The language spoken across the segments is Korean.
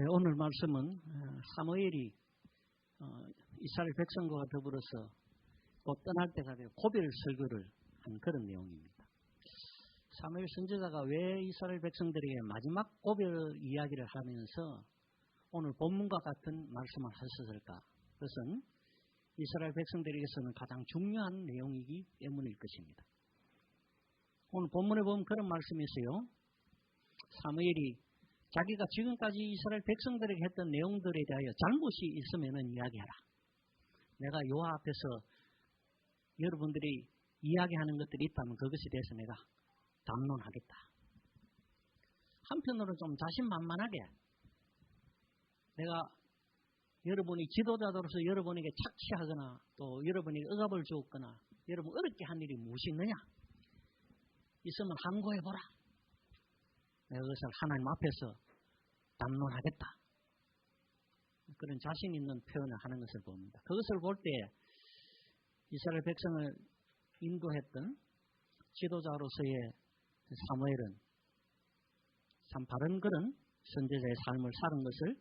오늘 말씀은 사무엘이 이스라엘 백성과 더불어서 곧 떠날 때가 되어 고별 설교를 한 그런 내용입니다. 사무엘 선지자가 왜 이스라엘 백성들에게 마지막 고별 이야기를 하면서 오늘 본문과 같은 말씀을 하셨을까? 그것은 이스라엘 백성들에게서는 가장 중요한 내용이기 때문일 것입니다. 오늘 본문에 보면 그런 말씀이 있어요. 사무엘이 자기가 지금까지 이스라엘 백성들에게 했던 내용들에 대하여 잘못이 있으면 이야기하라. 내가 여호와 앞에서 여러분들이 이야기하는 것들이 있다면 그것에 대해서 내가 담론하겠다. 한편으로는 좀 자신만만하게 내가 여러분이 지도자로서 여러분에게 착취하거나 또 여러분에게 억압을 주었거나 여러분 어렵게 한 일이 무엇이 있느냐? 있으면 항고해보라. 내가 그것을 하나님 앞에서 담론하겠다. 그런 자신 있는 표현을 하는 것을 봅니다. 그것을 볼 때 이스라엘 백성을 인도했던 지도자로서의 사무엘은 참 바른 그런 선지자의 삶을 사는 것을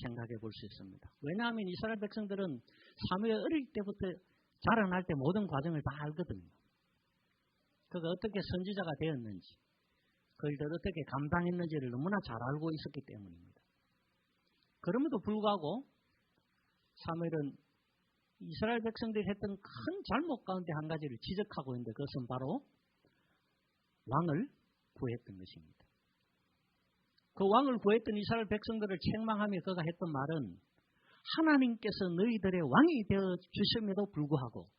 생각해 볼 수 있습니다. 왜냐하면 이스라엘 백성들은 사무엘 어릴 때부터 자라날 때 모든 과정을 다 알거든요. 그가 어떻게 선지자가 되었는지 그들을 어떻게 감당했는지를 너무나 잘 알고 있었기 때문입니다. 그럼에도 불구하고 사무엘은 이스라엘 백성들이 했던 큰 잘못 가운데 한 가지를 지적하고 있는데 그것은 바로 왕을 구했던 것입니다. 그 왕을 구했던 이스라엘 백성들을 책망하며 그가 했던 말은 하나님께서 너희들의 왕이 되어 주심에도 불구하고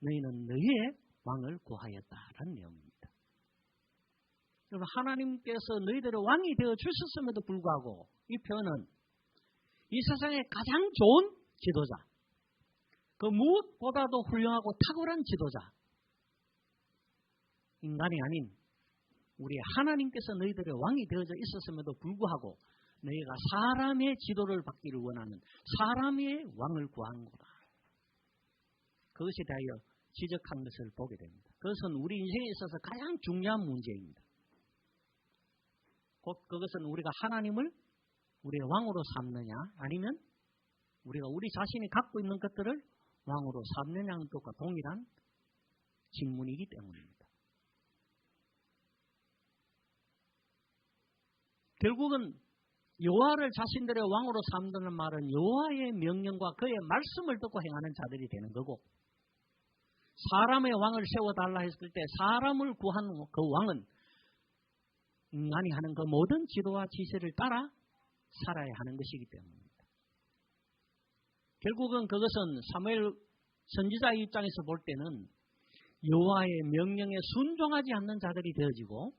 너희는 너희의 왕을 구하였다라는 내용입니다. 여러분, 하나님께서 너희들의 왕이 되어 주셨음에도 불구하고 이 표현은 이 세상의 가장 좋은 지도자, 그 무엇보다도 훌륭하고 탁월한 지도자, 인간이 아닌 우리 하나님께서 너희들의 왕이 되어져 있었음에도 불구하고 너희가 사람의 지도를 받기를 원하는 사람의 왕을 구한 거다. 그것에 대하여 지적한 것을 보게 됩니다. 그것은 우리 인생에 있어서 가장 중요한 문제입니다. 곧 그것은 우리가 하나님을 우리의 왕으로 삼느냐 아니면 우리가 우리 자신이 갖고 있는 것들을 왕으로 삼느냐는 것과 동일한 질문이기 때문입니다. 결국은 여호와를 자신들의 왕으로 삼는 말은 여호와의 명령과 그의 말씀을 듣고 행하는 자들이 되는 거고 사람의 왕을 세워달라 했을 때 사람을 구한 그 왕은 인간이 하는 그 모든 지도와 지시를 따라 살아야 하는 것이기 때문입니다. 결국은 그것은 사무엘 선지자의 입장에서 볼 때는 여호와의 명령에 순종하지 않는 자들이 되어지고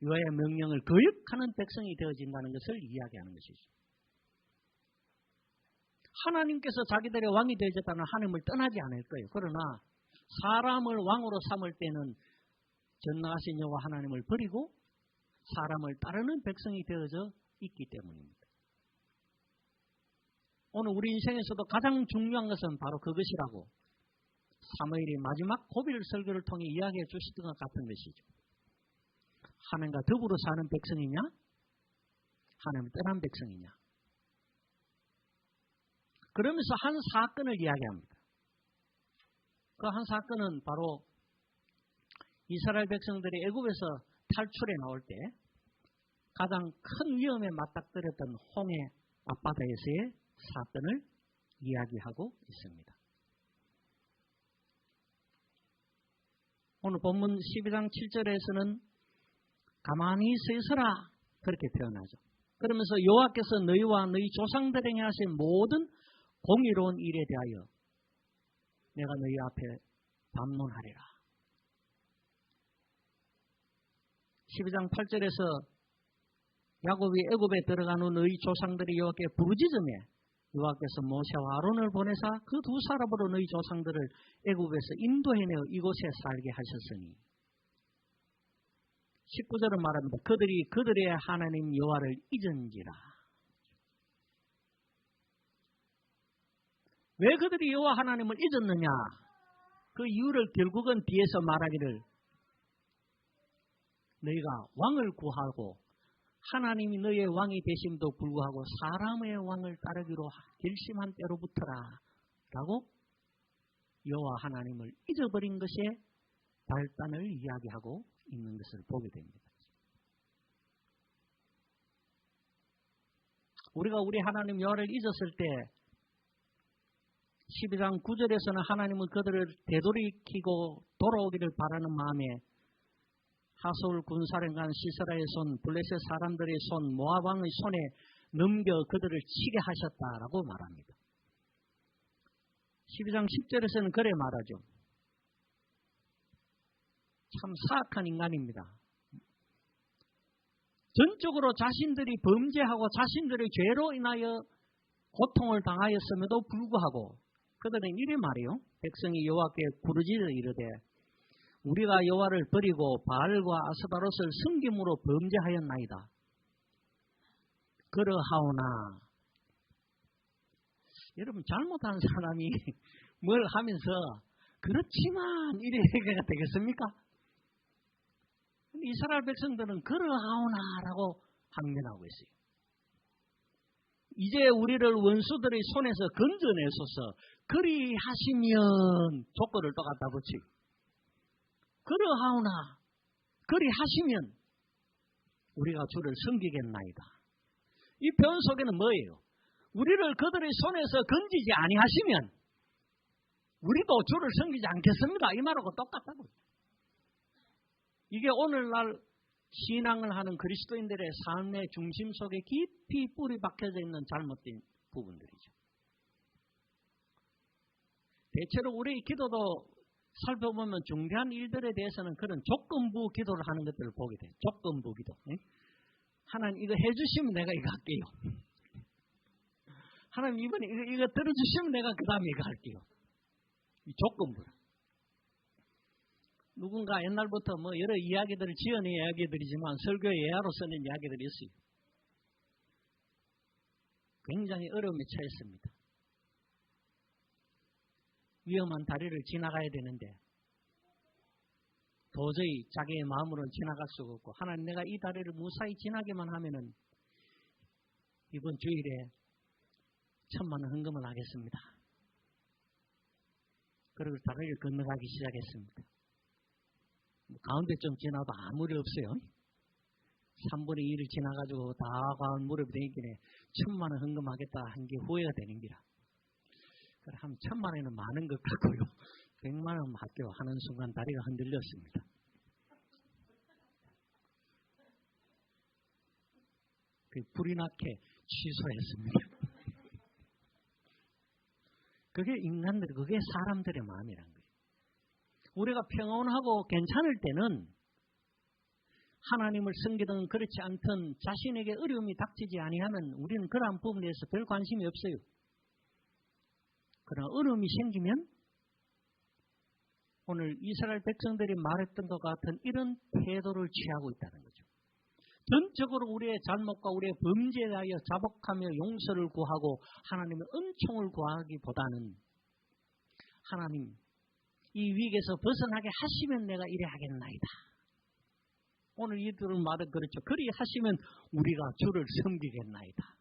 여호와의 명령을 거역하는 백성이 되어진다는 것을 이야기하는 것이죠. 하나님께서 자기들의 왕이 되어졌다는 하나님을 떠나지 않을 거예요. 그러나 사람을 왕으로 삼을 때는 전능하신 여호와 하나님을 버리고 사람을 따르는 백성이 되어져 있기 때문입니다. 오늘 우리 인생에서도 가장 중요한 것은 바로 그것이라고 사무엘이 마지막 고별 설교를 통해 이야기해 주시던 것 같은 것이죠. 하나님과 더불어 사는 백성이냐 하나님을 떠난 백성이냐. 그러면서 한 사건을 이야기합니다. 그 한 사건은 바로 이스라엘 백성들이 애굽에서 탈출해 나올 때 가장 큰 위험에 맞닥뜨렸던 홍해 앞바다에서의 사건을 이야기하고 있습니다. 오늘 본문 12장 7절에서는 가만히 서 있어라 그렇게 표현하죠. 그러면서 여호와께서 너희와 너희 조상들에게 하신 모든 공의로운 일에 대하여 내가 너희 앞에 담론하리라. 12장 8절에서 야곱이 애굽에 들어간 후 너희 조상들이 여호와께 부르짖으며 여호와께서 모세와 아론을 보내사 그 두 사람으로 너희 조상들을 애굽에서 인도해내어 이곳에 살게 하셨으니 19절은 말합니다. 그들이 그들의 하나님 여호와를 잊은지라. 왜 그들이 여호와 하나님을 잊었느냐? 그 이유를 결국은 뒤에서 말하기를 너희가 왕을 구하고 하나님이 너의 왕이 되심도 불구하고 사람의 왕을 따르기로 결심한 때로부터라 라고 여호와 하나님을 잊어버린 것의 발단을 이야기하고 있는 것을 보게 됩니다. 우리가 우리 하나님 여호와를 잊었을 때 12장 9절에서는 하나님은 그들을 되돌이키고 돌아오기를 바라는 마음에 하솔 군사령관 시스라의 손, 블레셋 사람들의 손, 모압 왕의 손에 넘겨 그들을 치게 하셨다라고 말합니다. 12장 10절에서는 그래 말하죠. 참 사악한 인간입니다. 전적으로 자신들이 범죄하고 자신들의 죄로 인하여 고통을 당하였음에도 불구하고 그들은 이래 말이요. 백성이 여호와께 부르짖어 이르되 우리가 여호와를 버리고 바알과 아스타롯을 섬김으로 범죄하였나이다. 그러하오나 여러분 잘못한 사람이 뭘 하면서 그렇지만 이래 얘기가 되겠습니까? 이스라엘 백성들은 그러하오나라고 항변하고 있어요. 이제 우리를 원수들의 손에서 건져내소서 그리하시면 조건을 또 갖다 붙이. 그러하오나 그리하시면 우리가 주를 섬기겠나이다. 이 표현 속에는 뭐예요? 우리를 그들의 손에서 건지지 아니하시면 우리도 주를 섬기지 않겠습니다. 이 말하고 똑같다고요. 이게 오늘날 신앙을 하는 그리스도인들의 삶의 중심 속에 깊이 뿌리 박혀져 있는 잘못된 부분들이죠. 대체로 우리의 기도도 살펴보면 중대한 일들에 대해서는 그런 조건부 기도를 하는 것들을 보게 돼요. 조건부 기도. 하나님 이거 해주시면 내가 이거 할게요. 하나님 이번에 이거 들어주시면 내가 그 다음에 이거 할게요. 이 조건부. 누군가 옛날부터 뭐 여러 이야기들을 지어낸 이야기들이지만 설교의 예화로 쓰는 이야기들이 있어요. 굉장히 어려움에 처했습니다. 위험한 다리를 지나가야 되는데 도저히 자기의 마음으로는 지나갈 수가 없고 하나님 내가 이 다리를 무사히 지나기만 하면은 이번 주일에 1,000만 원 헌금을 하겠습니다. 그리고 다리를 건너가기 시작했습니다. 가운데 좀 지나도 아무 일 없어요. 3분의 1을 지나가지고 다 과한 무릎이 되기에 1,000만 원 헌금하겠다 한 게 후회가 되는 기라. 그래 하면 1,000만 원은 많은 것 같고요. 100만 원 할게요 하는 순간 다리가 흔들렸습니다. 불이 나게 취소했습니다. 그게 인간들, 그게 사람들의 마음이란 거예요. 우리가 평온하고 괜찮을 때는 하나님을 섬기든 그렇지 않든 자신에게 어려움이 닥치지 아니하면 우리는 그러한 부분에 대해서 별 관심이 없어요. 그러나 어려움이 생기면 오늘 이스라엘 백성들이 말했던 것 같은 이런 태도를 취하고 있다는 거죠. 전적으로 우리의 잘못과 우리의 범죄에 대하여 자복하며 용서를 구하고 하나님의 은총을 구하기보다는 하나님 이 위기에서 벗어나게 하시면 내가 이래 하겠나이다. 오늘 이들은 말은 그렇죠. 그리 하시면 우리가 주를 섬기겠나이다.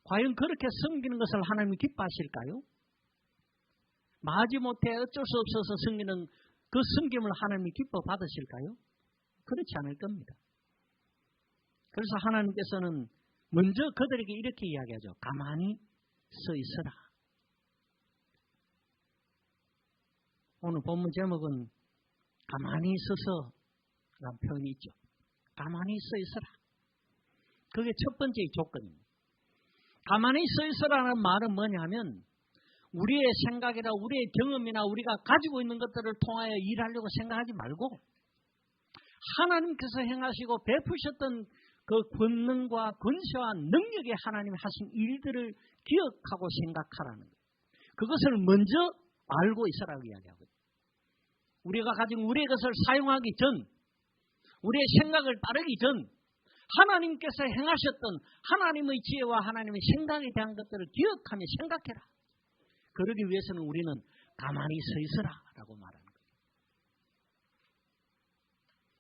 과연 그렇게 섬기는 것을 하나님이 기뻐하실까요? 마지못해 어쩔 수 없어서 섬기는 그 섬김을 하나님이 기뻐 받으실까요? 그렇지 않을 겁니다. 그래서 하나님께서는 먼저 그들에게 이렇게 이야기하죠. 가만히 서 있어라. 오늘 본문 제목은 가만히 서서 라는 표현이 있죠. 가만히 서 있어라. 그게 첫 번째 조건입니다. 가만히 서 있어라는 말은 뭐냐면 우리의 생각이나 우리의 경험이나 우리가 가지고 있는 것들을 통하여 일하려고 생각하지 말고 하나님께서 행하시고 베푸셨던 그 권능과 권세와 능력의 하나님이 하신 일들을 기억하고 생각하라는 거예요. 그것을 먼저 알고 있으라고 이야기하거든요. 우리가 가진 우리의 것을 사용하기 전, 우리의 생각을 따르기 전 하나님께서 행하셨던 하나님의 지혜와 하나님의 생각에 대한 것들을 기억하며 생각해라. 그러기 위해서는 우리는 가만히 서 있으라 라고 말하는 거예요.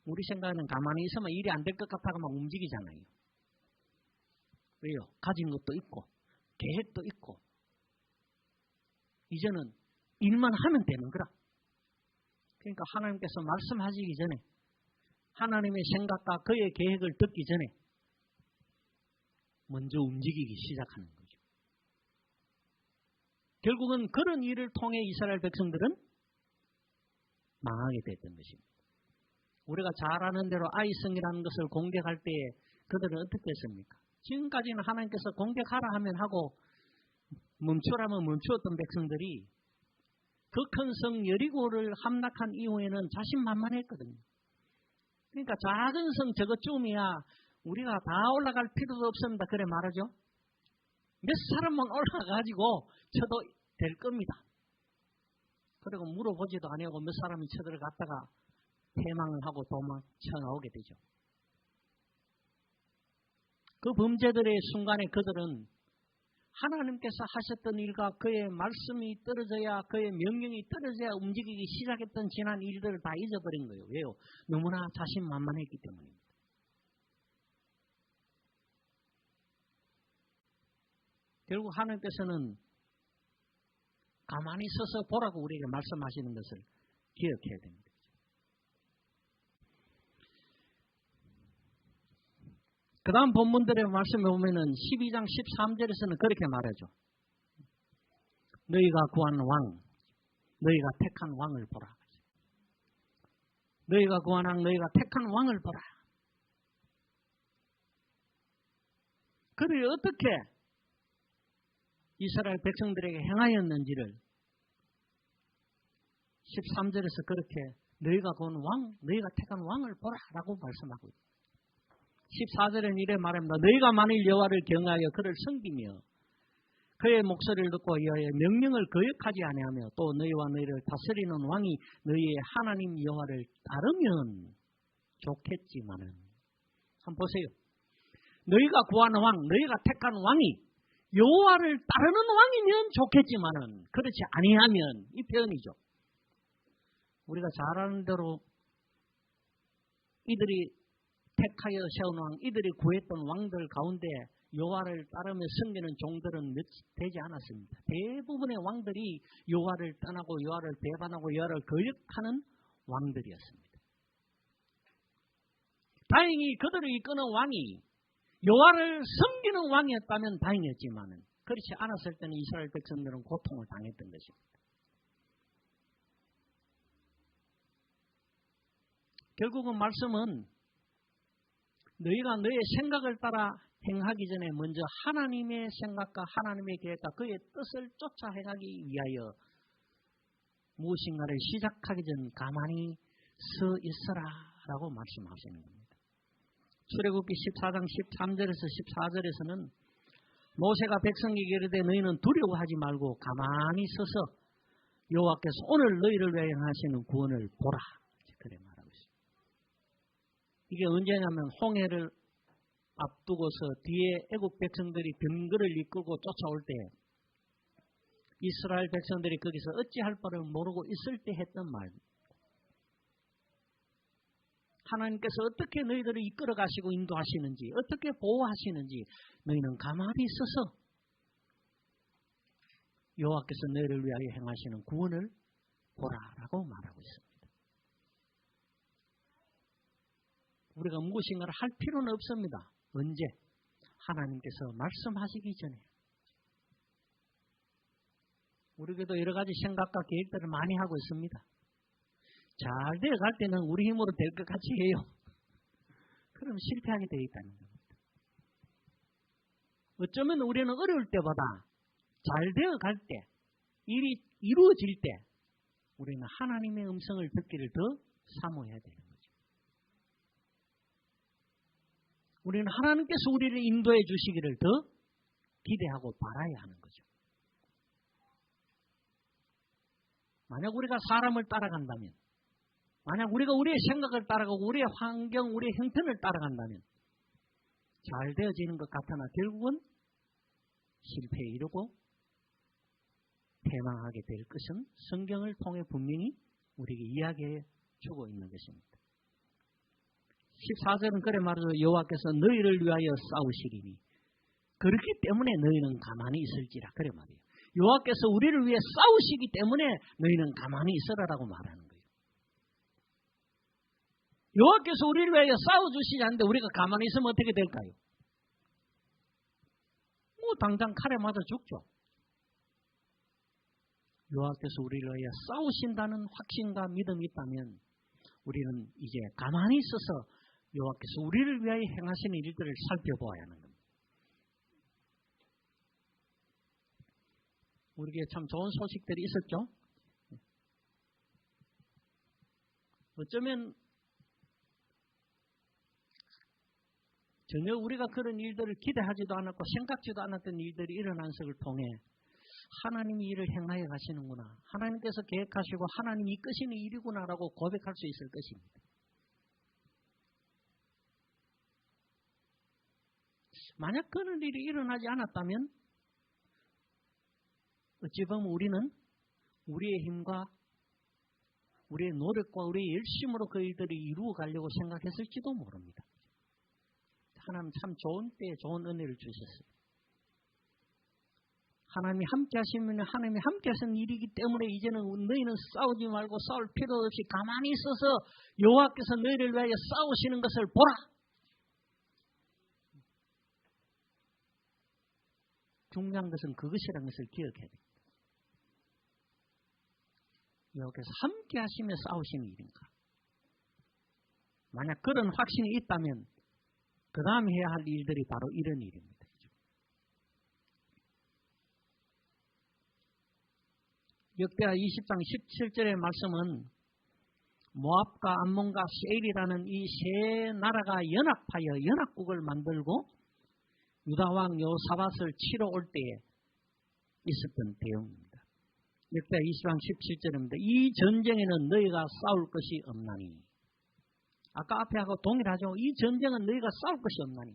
우리 생각에는 가만히 있으면 일이 안 될 것 같다고 막 움직이잖아요. 왜요? 가진 것도 있고 계획도 있고 이제는 일만 하면 되는 거라. 그러니까 하나님께서 말씀하시기 전에 하나님의 생각과 그의 계획을 듣기 전에 먼저 움직이기 시작하는 거죠. 결국은 그런 일을 통해 이스라엘 백성들은 망하게 됐던 것입니다. 우리가 잘 아는 대로 아이성이라는 것을 공격할 때에 그들은 어떻게 했습니까? 지금까지는 하나님께서 공격하라 하면 하고 멈추라면 멈추었던 백성들이 그 큰 성 여리고를 함락한 이후에는 자신만만했거든요. 그러니까 작은 성 저것쯤이야 우리가 다 올라갈 필요도 없습니다. 그래 말하죠. 몇 사람만 올라가가지고 쳐도 될 겁니다. 그리고 물어보지도 아니하고 몇 사람이 쳐들어갔다가 패망을 하고 도망쳐 나오게 되죠. 그 범죄들의 순간에 그들은 하나님께서 하셨던 일과 그의 말씀이 떨어져야 그의 명령이 떨어져야 움직이기 시작했던 지난 일들을 다 잊어버린 거예요. 왜요? 너무나 자신만만했기 때문입니다. 결국 하나님께서는 가만히 서서 보라고 우리에게 말씀하시는 것을 기억해야 됩니다. 그 다음 본문들의 말씀에 보면은 12장 13절에서는 그렇게 말하죠. 너희가 구한 왕, 너희가 택한 왕을 보라. 너희가 구한 왕, 너희가 택한 왕을 보라. 그들이 어떻게 이스라엘 백성들에게 행하였는지를 13절에서 그렇게 너희가 구한 왕, 너희가 택한 왕을 보라라고 말씀하고 있습니다. 14절에는 이래 말합니다. 너희가 만일 여호와를 경하여 그를 섬기며 그의 목소리를 듣고 여호와의 명령을 거역하지 아니하며 또 너희와 너희를 다스리는 왕이 너희의 하나님 여호와를 따르면 좋겠지만은 한번 보세요. 너희가 구하는 왕, 너희가 택한 왕이 여호와를 따르는 왕이면 좋겠지만은 그렇지 아니하면 이 표현이죠. 우리가 잘 아는 대로 이들이 택하여 세운 왕, 이들이 구했던 왕들 가운데 여호와를 따르며 섬기는 종들은 몇 되지 않았습니다. 대부분의 왕들이 여호와를 떠나고 여호와를 배반하고 여호와를 거역하는 왕들이었습니다. 다행히 그들을 이끄는 왕이 여호와를 섬기는 왕이었다면 다행이었지만 그렇지 않았을 때는 이스라엘 백성들은 고통을 당했던 것입니다. 결국은 말씀은 너희가 너의 생각을 따라 행하기 전에 먼저 하나님의 생각과 하나님의 계획과 그의 뜻을 쫓아 행하기 위하여 무엇인가를 시작하기 전 가만히 서 있어라라고 말씀하시는 겁니다. 출애굽기 14장 13절에서 14절에서는 모세가 백성에게 이르되 너희는 두려워하지 말고 가만히 서서 여호와께서 오늘 너희를 위하여 행하시는 구원을 보라. 그래 말하고 있습니다. 이게 언제냐면 홍해를 앞두고서 뒤에 애국 백성들이 병거를 이끌고 쫓아올 때 이스라엘 백성들이 거기서 어찌할 바를 모르고 있을 때 했던 말. 하나님께서 어떻게 너희들을 이끌어 가시고 인도하시는지, 어떻게 보호하시는지 너희는 가만히 있어서 여호와께서 너희를 위하여 행하시는 구원을 보라라고 말하고 있습니다. 우리가 무엇인가를 할 필요는 없습니다. 언제? 하나님께서 말씀하시기 전에. 우리에게도 여러 가지 생각과 계획들을 많이 하고 있습니다. 잘 되어갈 때는 우리 힘으로 될 것 같이 해요. 그럼 실패하게 되어 있다는 겁니다. 어쩌면 우리는 어려울 때보다 잘 되어갈 때, 일이 이루어질 때 우리는 하나님의 음성을 듣기를 더 사모해야 되는 거죠. 우리는 하나님께서 우리를 인도해 주시기를 더 기대하고 바라야 하는 거죠. 만약 우리가 사람을 따라간다면, 만약 우리가 우리의 생각을 따라가고 우리의 환경, 우리의 형편을 따라간다면 잘 되어지는 것 같으나 결국은 실패에 이르고 패망하게 될 것은 성경을 통해 분명히 우리에게 이야기해 주고 있는 것입니다. 14절은 그래 말하죠. 여호와께서 너희를 위하여 싸우시리니 그렇기 때문에 너희는 가만히 있을지라. 그래 말이에요. 여호와께서 우리를 위해 싸우시기 때문에 너희는 가만히 있으라라고 말하는 거예요. 여호와께서 우리를 위하여 싸워주시지 않는데 우리가 가만히 있으면 어떻게 될까요? 뭐 당장 칼에 맞아 죽죠. 여호와께서 우리를 위하여 싸우신다는 확신과 믿음이 있다면 우리는 이제 가만히 있어서 여호와께서 우리를 위하여 행하시는 일들을 살펴보아야 하는 겁니다. 우리에게 참 좋은 소식들이 있었죠. 어쩌면 전혀 우리가 그런 일들을 기대하지도 않았고 생각지도 않았던 일들이 일어난 것을 통해 하나님이 일을 행하여 가시는구나. 하나님께서 계획하시고 하나님이 이끄시는 일이구나라고 고백할 수 있을 것입니다. 만약 그런 일이 일어나지 않았다면 어찌 보면 우리는 우리의 힘과 우리의 노력과 우리의 열심으로 그 일들을 이루어 가려고 생각했을지도 모릅니다. 하나님 참 좋은 때에 좋은 은혜를 주셨어요. 하나님이 함께 하시면 하나님이 함께 하시는 일이기 때문에 이제는 너희는 싸우지 말고 싸울 필요 없이 가만히 있어서 여호와께서 너희를 위하여 싸우시는 것을 보라. 중요한 것은 그것이라는 것을 기억해야 됩니다. 여호와께서 함께 하시며 싸우시는 일인가? 만약 그런 확신이 있다면 그 다음 해야 할 일들이 바로 이런 일입니다. 역대하 20장 17절의 말씀은 모압과 암몬과 세일이라는 이 세 나라가 연합하여 연합국을 만들고 유다왕 여호사밧을 치러 올 때에 있었던 대응입니다. 역대하 20장 17절입니다. 이 전쟁에는 너희가 싸울 것이 없나니. 아까 앞에 하고 동일하죠. 이 전쟁은 너희가 싸울 것이 없나니.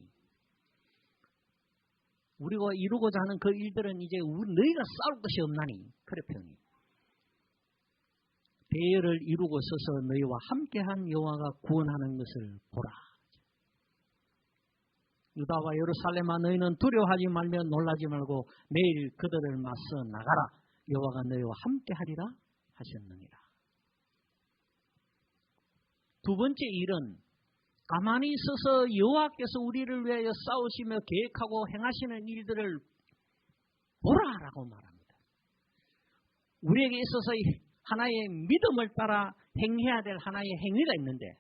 우리가 이루고자 하는 그 일들은 이제 너희가 싸울 것이 없나니. 그래 표현이에요. 대열을 이루고 서서 너희와 함께한 여호와가 구원하는 것을 보라. 유다와 예루살렘아 너희는 두려워하지 말며 놀라지 말고 내일 그들을 맞서 나가라. 여호와가 너희와 함께하리라 하셨느니라. 두 번째 일은 가만히 있어서 여호와께서 우리를 위하여 싸우시며 계획하고 행하시는 일들을 보라라고 말합니다. 우리에게 있어서 하나의 믿음을 따라 행해야 될 하나의 행위가 있는데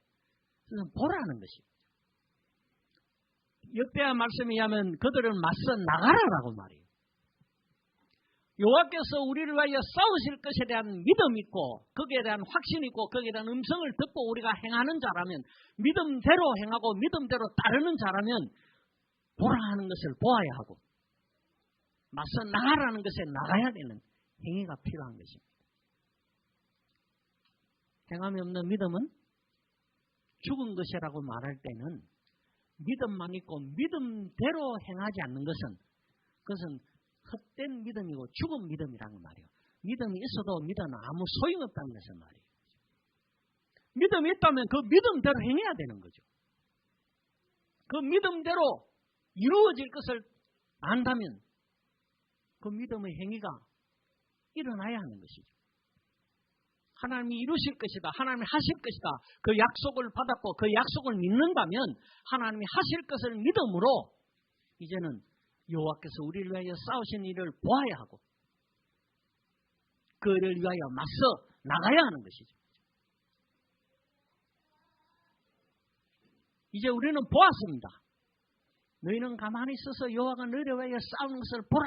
그것은 보라는 것입니다. 역대하 말씀에 의하면 그들을 맞서 나가라라고 말해요. 여호와께서 우리를 위하여 싸우실 것에 대한 믿음이 있고 거기에 대한 확신이 있고 거기에 대한 음성을 듣고 우리가 행하는 자라면 믿음대로 행하고 믿음대로 따르는 자라면 보라 하는 것을 보아야 하고 맞서 나가라는 것에 나가야 되는 행위가 필요한 것입니다. 행함이 없는 믿음은 죽은 것이라고 말할 때는 믿음만 있고 믿음대로 행하지 않는 것은 그것은 헛된 믿음이고 죽은 믿음이라는 말이에요. 믿음이 있어도 믿음은 아무 소용없다는 것은 말이에요. 믿음이 있다면 그 믿음대로 행해야 되는 거죠. 그 믿음대로 이루어질 것을 안다면 그 믿음의 행위가 일어나야 하는 것이죠. 하나님이 이루실 것이다. 하나님이 하실 것이다. 그 약속을 받았고 그 약속을 믿는다면 하나님이 하실 것을 믿음으로 이제는 여호와께서 우리를 위하여 싸우신 일을 보아야 하고 그를 위하여 맞서 나가야 하는 것이죠. 이제 우리는 보았습니다. 너희는 가만히 있어서 여호와가 너희를 위하여 싸우는 것을 보라.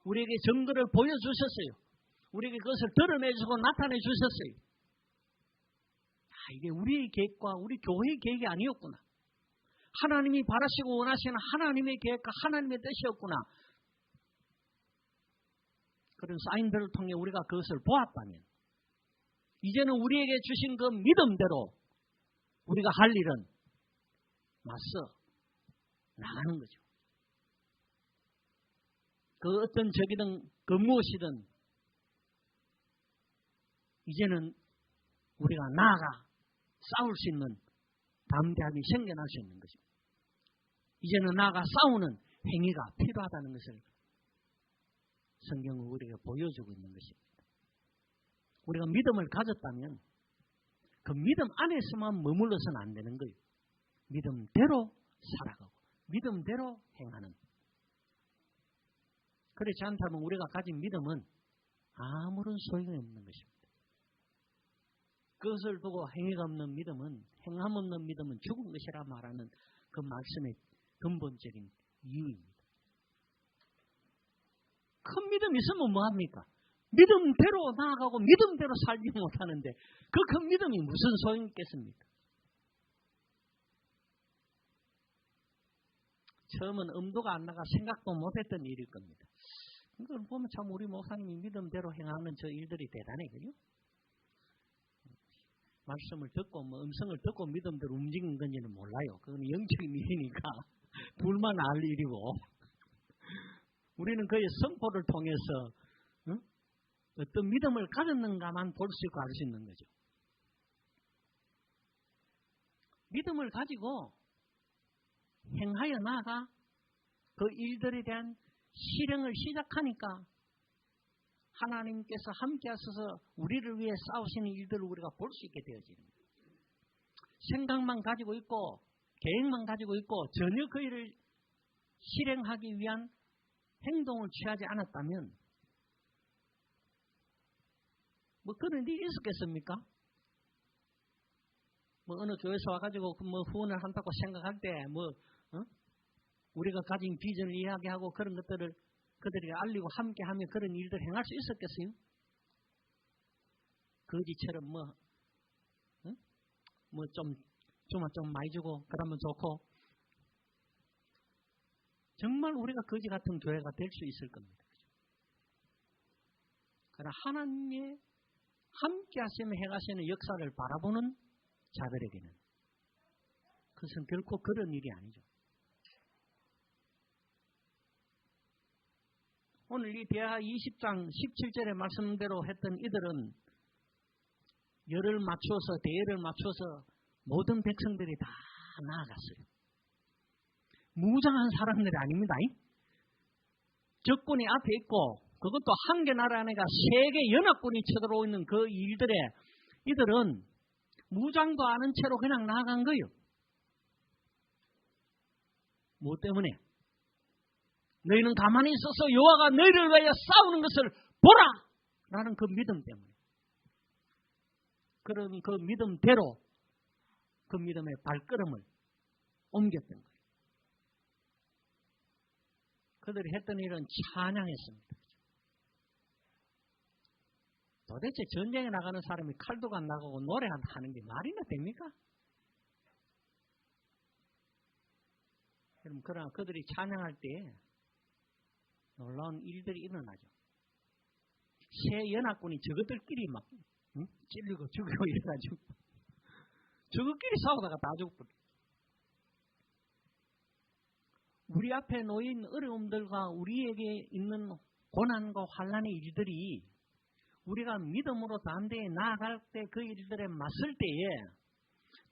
우리에게 증거를 보여주셨어요. 우리에게 그것을 드러내주고 나타내 주셨어요. 이게 우리의 계획과 우리 교회의 계획이 아니었구나. 하나님이 바라시고 원하시는 하나님의 계획과 하나님의 뜻이었구나. 그런 사인들을 통해 우리가 그것을 보았다면 이제는 우리에게 주신 그 믿음대로 우리가 할 일은 맞서 나가는 거죠. 그 어떤 적이든 그 무엇이든 이제는 우리가 나아가 싸울 수 있는 담대함이 생겨날 수 있는 것입니다. 이제는 나아가 싸우는 행위가 필요하다는 것을 성경은 우리에게 보여주고 있는 것입니다. 우리가 믿음을 가졌다면 그 믿음 안에서만 머물러서는 안 되는 거예요. 믿음대로 살아가고 믿음대로 행하는. 그렇지 않다면 우리가 가진 믿음은 아무런 소용이 없는 것입니다. 그것을 두고 행위가 없는 믿음은, 행함 없는 믿음은 죽은 것이라 말하는 그 말씀의 근본적인 이유입니다. 큰 믿음이 있으면 뭐합니까? 믿음대로 나아가고 믿음대로 살지 못하는데 그 큰 믿음이 무슨 소용이 있겠습니까? 처음은 엄두가 안 나가 생각도 못했던 일일 겁니다. 그걸 보면 참 우리 목사님이 믿음대로 행하는 저 일들이 대단해, 그죠? 말씀을 듣고 음성을 듣고 믿음대로 움직이는 건지는 몰라요. 그건 영적인 일이니까 둘만 알 일이고 우리는 그의 선포를 통해서 어떤 믿음을 가졌는가만 볼 수 있고 알 수 있는 거죠. 믿음을 가지고 행하여 나아가 그 일들에 대한 실행을 시작하니까 하나님께서 함께 하셔서 우리를 위해 싸우시는 일들을 우리가 볼 수 있게 되어지는 거예요. 생각만 가지고 있고 계획만 가지고 있고 전혀 그 일을 실행하기 위한 행동을 취하지 않았다면 뭐 그런 일이 있었겠습니까? 뭐 어느 교회에서 와가지고 뭐 후원을 한다고 생각할 때 우리가 가진 비전을 이야기하고 그런 것들을 그들에게 알리고 함께하며 그런 일들 행할 수 있었겠어요? 거지처럼 좀 많이 주고 그러면 좋고 정말 우리가 거지 같은 교회가 될 수 있을 겁니다. 그러나 하나님의 함께 하시며 행하시는 역사를 바라보는 자들에게는 그것은 결코 그런 일이 아니죠. 오늘 이 대하 20장 17절의 말씀대로 했던 이들은 열을 맞추어서 대열을 맞추어서 모든 백성들이 다 나아갔어요. 무장한 사람들이 아닙니다. 적군이 앞에 있고 그것도 한 개 나라 안에가 세 개 연합군이 쳐들어오고 있는 그 일들에 이들은 무장도 않은 채로 그냥 나아간 거예요. 뭐 때문에? 너희는 가만히 있어서 여호와가 너희를 위하여 싸우는 것을 보라! 라는 그 믿음 때문에. 그런 그 믿음대로 그 믿음의 발걸음을 옮겼던 거예요. 그들이 했던 일은 찬양했습니다. 도대체 전쟁에 나가는 사람이 칼도 안 나가고 노래 안 하는 게 말이나 됩니까? 그러나 그들이 찬양할 때 놀라운 일들이 일어나죠. 새 연합군이 저것들끼리 막 찔리고 죽이고 이래가지고 저것끼리 싸우다가 다 죽고 우리 앞에 놓인 어려움들과 우리에게 있는 고난과 환난의 일들이 우리가 믿음으로 담대히 나아갈 때 그 일들에 맞설 때에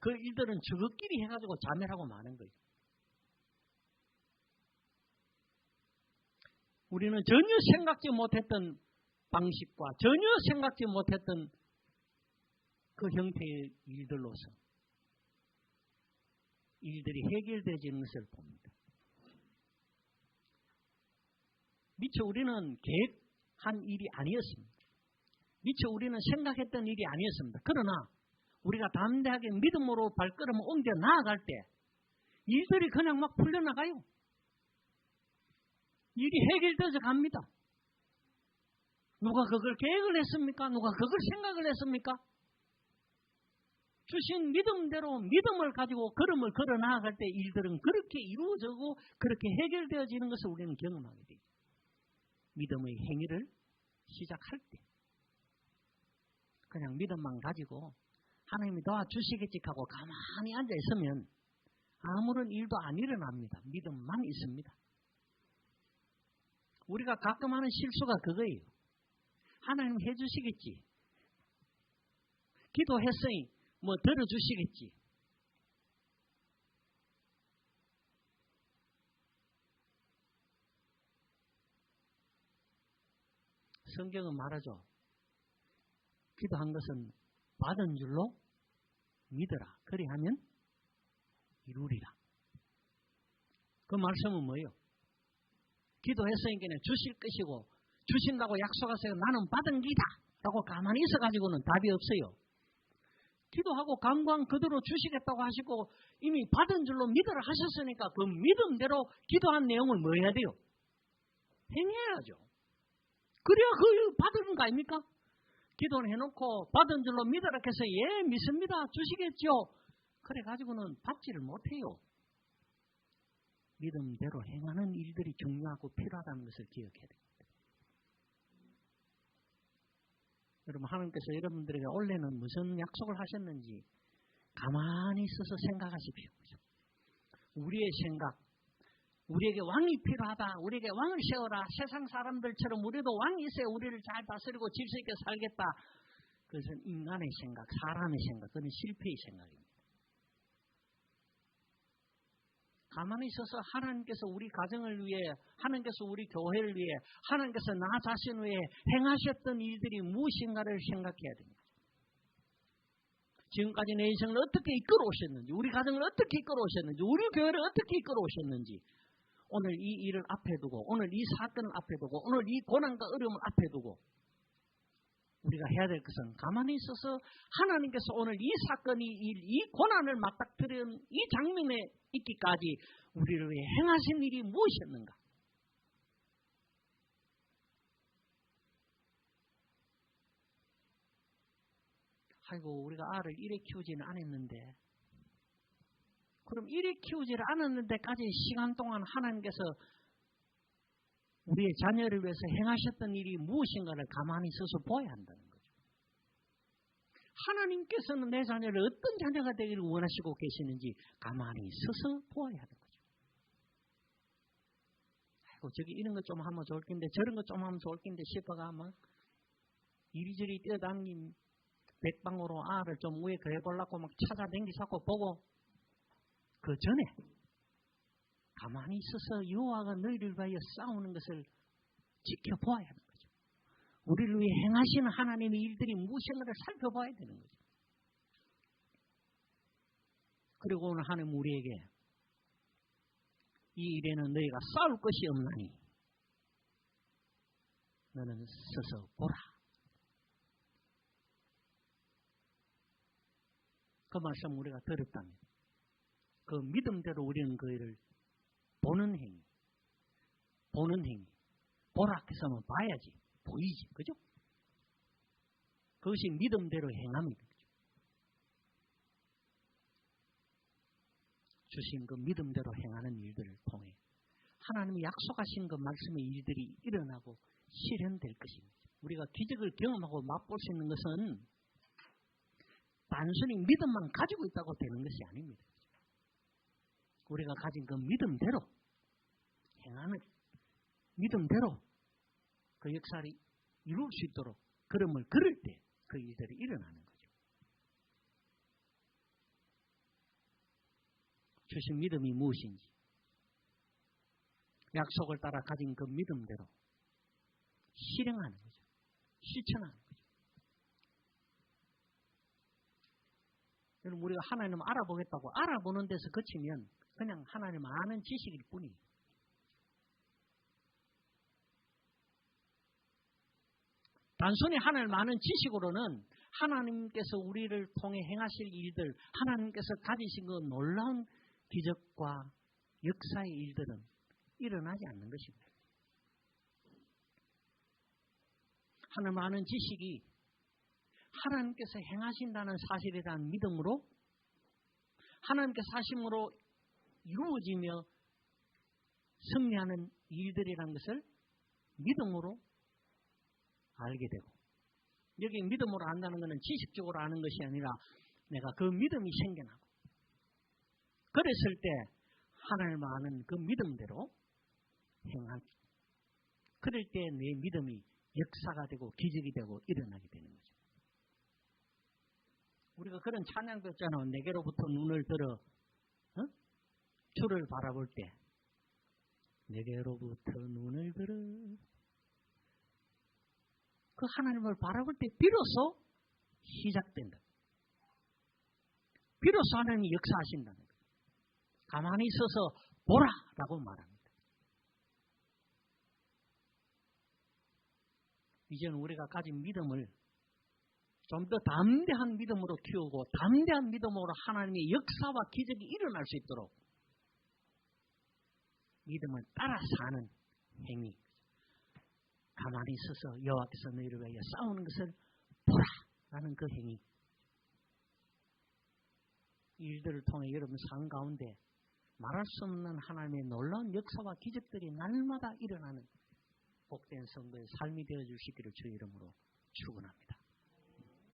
그 일들은 저것끼리 해가지고 자멸하고 마는 거예요. 우리는 전혀 생각지 못했던 방식과 전혀 생각지 못했던 그 형태의 일들로서 일들이 해결되어지는 것을 봅니다. 미처 우리는 계획한 일이 아니었습니다. 미처 우리는 생각했던 일이 아니었습니다. 그러나 우리가 담대하게 믿음으로 발걸음을 옮겨 나아갈 때 일들이 그냥 막 풀려나가요. 일이 해결되어져 갑니다. 누가 그걸 계획을 했습니까? 누가 그걸 생각을 했습니까? 주신 믿음대로 믿음을 가지고 걸음을 걸어 나아갈 때 일들은 그렇게 이루어지고 그렇게 해결되어지는 것을 우리는 경험하게 돼요. 믿음의 행위를 시작할 때 그냥 믿음만 가지고 하나님이 도와주시겠지 하고 가만히 앉아있으면 아무런 일도 안 일어납니다. 믿음만 있습니다. 우리가 가끔 하는 실수가 그거예요. 하나님 해주시겠지. 기도했으니 뭐 들어주시겠지. 성경은 말하죠. 기도한 것은 받은 줄로 믿어라. 그리하면 이루리라. 그 말씀은 뭐예요? 기도했으니까 주실 것이고 주신다고 약속하세요. 나는 받은 기다 라고 가만히 있어가지고는 답이 없어요. 기도하고 간구한 그대로 주시겠다고 하시고 이미 받은 줄로 믿으라 하셨으니까 그 믿음대로 기도한 내용을 뭐 해야 돼요? 행해야죠. 그래야 그 받은 거 아닙니까? 기도를 해놓고 받은 줄로 믿으라 해서 예 믿습니다 주시겠죠. 그래가지고는 받지를 못해요. 믿음대로 행하는 일들이 중요하고 필요하다는 것을 기억해야 됩니다. 여러분 하나님께서 여러분들에게 원래는 무슨 약속을 하셨는지 가만히 있어서 생각하십시오. 우리의 생각, 우리에게 왕이 필요하다. 우리에게 왕을 세워라. 세상 사람들처럼 우리도 왕이 있어야 우리를 잘 다스리고 질서 있게 살겠다. 그것은 인간의 생각, 사람의 생각, 그건 실패의 생각입니다. 가만히 있어서 하나님께서 우리 가정을 위해, 하나님께서 우리 교회를 위해, 하나님께서 나 자신을 위해 행하셨던 일들이 무엇인가를 생각해야 됩니다. 지금까지 내 인생을 어떻게 이끌어오셨는지, 우리 가정을 어떻게 이끌어오셨는지, 우리 교회를 어떻게 이끌어오셨는지, 오늘 이 일을 앞에 두고, 오늘 이 사건을 앞에 두고, 오늘 이 고난과 어려움을 앞에 두고 우리가 해야 될 것은 가만히 있어서 하나님께서 오늘 이 사건이 이 고난을 맞닥뜨린 이 장면에 있기까지 우리를 위해 행하신 일이 무엇이었는가? 아이고 우리가 아를 이래 키우지는 않았는데 그럼 이래 키우지를 않았는데까지 시간 동안 하나님께서 우리의 자녀를 위해서 행하셨던 일이 무엇인가를 가만히 서서 보아야 한다는 거죠. 하나님께서는 내 자녀를 어떤 자녀가 되기를 원하시고 계시는지 가만히 서서 보아야 하는 거죠. 아이고 저기 이런 것 좀 하면 좋을 텐데 저런 것 좀 하면 좋을 텐데 싶어가 막 이리저리 뛰어다닌 백방으로 아를 좀 위에 그려보려고 막 찾아다니고 보고 그 전에 가만히 있어서 여호와가 너희를 위하여 싸우는 것을 지켜보아야 하는 거죠. 우리를 위해 행하시는 하나님의 일들이 무엇인가를 살펴봐야 되는 거죠. 그리고 오늘 하나님 우리에게 이 일에는 너희가 싸울 것이 없나니 너는 서서 보라. 그 말씀 우리가 들었다면 그 믿음대로 우리는 그를 보는 행위, 보라 해서는 봐야지, 보이지, 그죠? 그것이 믿음대로 행함입니다. 주신 그 믿음대로 행하는 일들을 통해 하나님이 약속하신 그 말씀의 일들이 일어나고 실현될 것입니다. 우리가 기적을 경험하고 맛볼 수 있는 것은 단순히 믿음만 가지고 있다고 되는 것이 아닙니다. 우리가 가진 그 믿음대로 행하는 믿음대로 그 역사를 이룰 수 있도록 걸음을 걸을 때 그 일들이 일어나는 거죠. 주신 믿음이 무엇인지 약속을 따라 가진 그 믿음대로 실행하는 거죠. 실천하는 거죠. 여러분 우리가 하나님을 알아보겠다고 알아보는 데서 그치면 그냥 하나님 아는 지식일 뿐이에요. 단순히 하나님 아는 지식으로는 하나님께서 우리를 통해 행하실 일들, 하나님께서 가지신 그 놀라운 기적과 역사의 일들은 일어나지 않는 것입니다. 하나님 아는 지식이 하나님께서 행하신다는 사실에 대한 믿음으로 하나님께서 하심으로 이루어지며 승리하는 일들이라는 것을 믿음으로 알게 되고 여기 믿음으로 안다는 것은 지식적으로 아는 것이 아니라 내가 그 믿음이 생겨나고 그랬을 때 하나님 아는 그 믿음대로 행하기 그럴 때 내 믿음이 역사가 되고 기적이 되고 일어나게 되는 거죠. 우리가 그런 찬양도 했잖아요. 내게로부터 눈을 들어 주를 바라볼 때 내게로부터 눈을 들어 그 하나님을 바라볼 때 비로소 시작된다. 비로소 하나님이 역사하신다는 거예요. 가만히 있어서 보라라고 말합니다. 이제는 우리가 가진 믿음을 좀 더 담대한 믿음으로 키우고 담대한 믿음으로 하나님의 역사와 기적이 일어날 수 있도록 믿음을 따라 사는 행위. 가만히 있어서 여호와께서 너희를 위하여 싸우는 것을 보라라는 그 행위. 이 일들을 통해 여러분 삶 가운데 말할 수 없는 하나님의 놀라운 역사와 기적들이 날마다 일어나는 복된 성도의 삶이 되어줄 수 있기를 주의 이름으로 축원합니다.